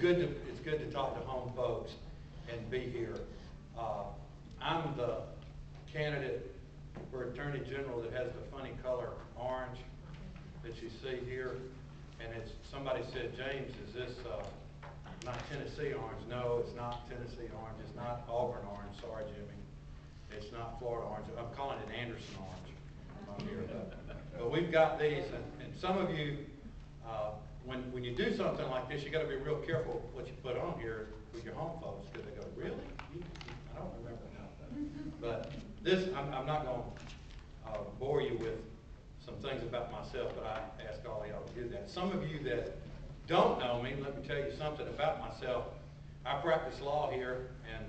it's good to talk to home folks and be here. I'm the candidate for Attorney General that has the funny color orange that you see here. And it's, somebody said, James, is this not Tennessee orange? No, it's not Tennessee orange. It's not Auburn orange. Sorry, Jimmy. It's not Florida orange. I'm calling it Anderson orange on here. But we've got these, and some of you, when you do something like this, you got to be real careful what you put on here with your home folks, because they go, really? I don't remember that. But this, I'm not going to bore you with some things about myself, but I ask all of y'all to do that. Some of you that don't know me, let me tell you something about myself. I practice law here, and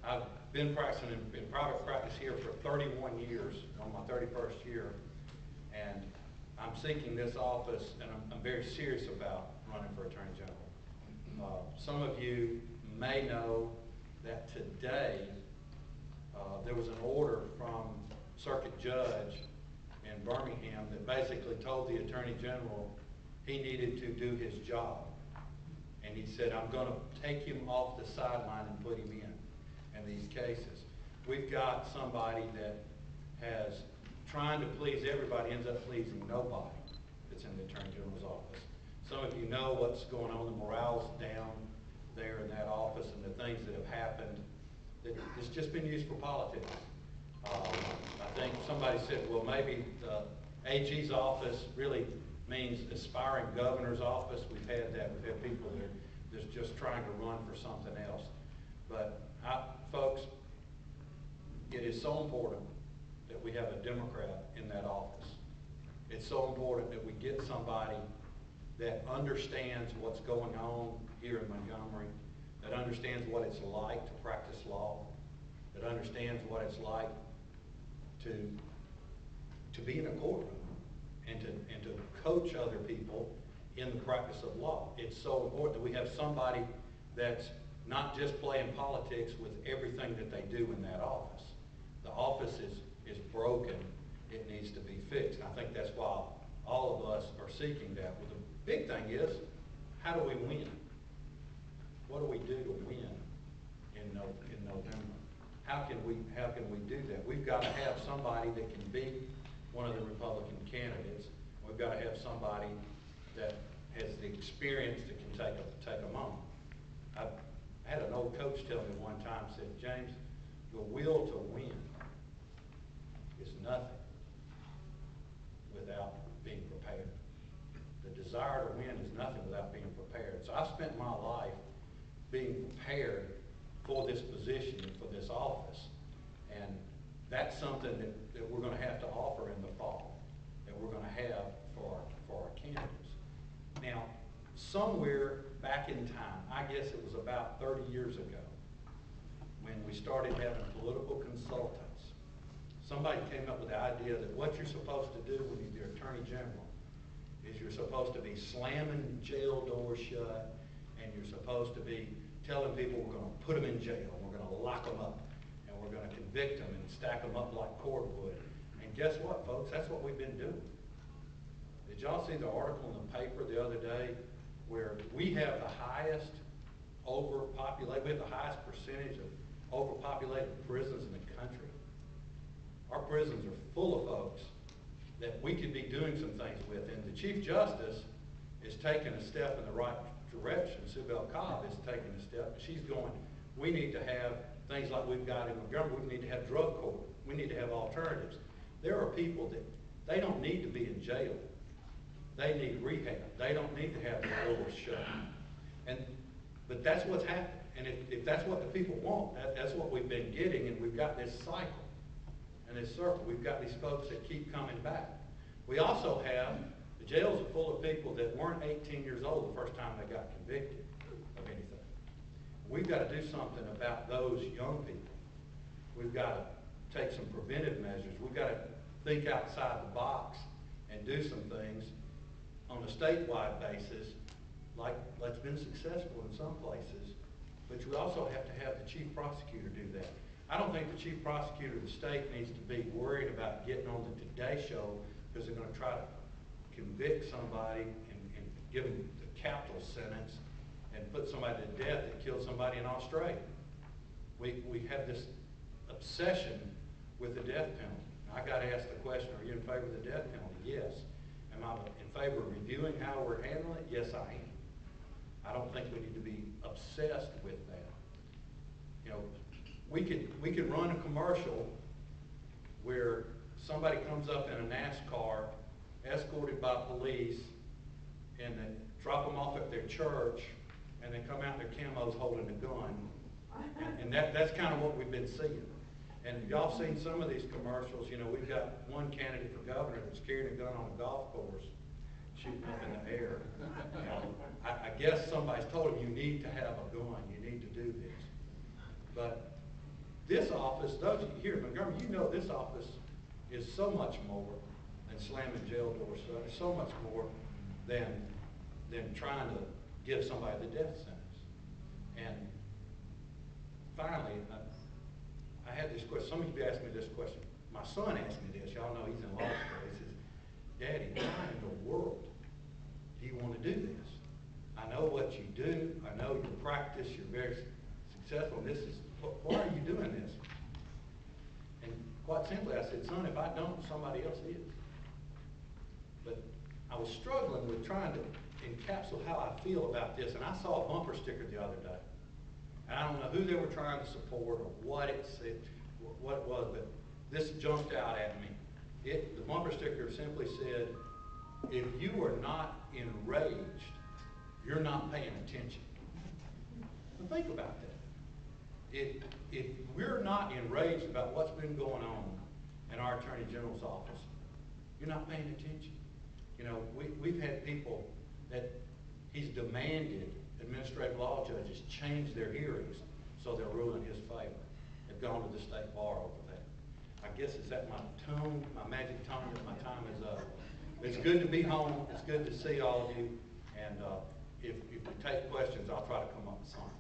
I've been practicing in private practice here for 31 years, on my 31st year, and I'm seeking this office, and I'm very serious about running for Attorney General. Some of you may know that today there was an order from Circuit Judge in Birmingham that basically told the Attorney General he needed to do his job. And he said, I'm going to take him off the sideline and put him in these cases. We've got somebody that has, trying to please everybody, ends up pleasing nobody that's in the Attorney General's office. Some of you know what's going on, the morale's down there in that office and the things that have happened. It's just been used for politics. I think somebody said, well, maybe the AG's office really means aspiring governor's office. We've had that. We've had people that are just trying to run for something else. But folks, it is so important that we have a Democrat in that office. It's so important that we get somebody that understands what's going on here in Montgomery, that understands what it's like to practice law, that understands what it's like to be in a courtroom and to coach other people in the practice of law. It's so important that we have somebody that's not just playing politics with everything that they do in that office. The office is broken. It needs to be fixed. And I think that's why all of us are seeking that. Well, the big thing is, how do we win? What do we do to win in November? How can we do that? We've got to have somebody that can beat one of the Republican candidates. We've got to have somebody that has the experience that can take them on. I had an old coach tell me one time, said, James, the will to win is nothing without being prepared. The desire to win is nothing without being prepared. So I've spent my life being prepared for this position and for this office. And that's something that we're going to have to offer in the fall, that we're going to have for our candidates. Now, somewhere back in time, I guess it was about 30 years ago, when we started having political consultants, somebody came up with the idea that what you're supposed to do when you're the Attorney General is you're supposed to be slamming jail doors shut, and you're supposed to be telling people we're going to put them in jail, we're going to lock them up, and we're going to convict them and stack them up like cordwood. And guess what, folks? That's what we've been doing. Did y'all see the article in the paper the other day where we have the highest percentage of overpopulated prisons in the country? Our prisons are full of folks that we could be doing some things with, and the Chief Justice is taking a step in the right direction. Sue Bell Cobb is taking a step. She's going, we need to have things like we've got in Montgomery. We need to have drug court. We need to have alternatives. There are people that they don't need to be in jail. They need rehab. They don't need to have the doors shut. But that's what's happened. And if that's what the people want, that's what we've been getting, and we've got this cycle and this circle. We've got these folks that keep coming back. We also have, the jails are full of people that weren't 18 years old the first time they got convicted of anything. We've got to do something about those young people. We've got to take some preventive measures. We've got to think outside the box and do some things on a statewide basis, like that's been successful in some places, but you also have to have the chief prosecutor do that. I don't think the chief prosecutor of the state needs to be worried about getting on the Today Show because they're going to try to convict somebody and give them the capital sentence and put somebody to death that killed somebody in Australia. We have this obsession with the death penalty. I got asked the question, are you in favor of the death penalty? Yes. Am I in favor of reviewing how we're handling it? Yes, I am. I don't think we need to be obsessed with that. You know, we could run a commercial where somebody comes up in a NASCAR, escorted by police, and they drop them off at their church, and they come out in their camos holding a gun. And that's kind of what we've been seeing. And y'all seen some of these commercials. You know, we've got one candidate for governor that's carrying a gun on a golf course, shooting up in the air. You know, I guess somebody's told him, you need to have a gun, you need to do this. But this office, those of you here in Montgomery, you know this office is so much more than slamming jail doors. So it's so much more than trying to give somebody the death sentence. And finally, I had this question. Some of you asked me this question. My son asked me this. Y'all know he's in law school. He says, Daddy, why in the world do you want to do this? I know what you do. I know your practice. You're very successful. And this is, why are you doing this? And quite simply, I said, son, if I don't, somebody else is. But I was struggling with trying to encapsulate how I feel about this. And I saw a bumper sticker the other day. And I don't know who they were trying to support or what it said, what it was, but this jumped out at me. The bumper sticker simply said, if you are not enraged, you're not paying attention. Now think about that. If we're not enraged about what's been going on in our Attorney General's office, you're not paying attention. You know, we've had people that he's demanded administrative law judges change their hearings so they'll rule in his favor. They've gone to the state bar over that. I guess is that my tone, my magic tone, that my time is up. It's good to be home. It's good to see all of you. And if we take questions, I'll try to come up with something.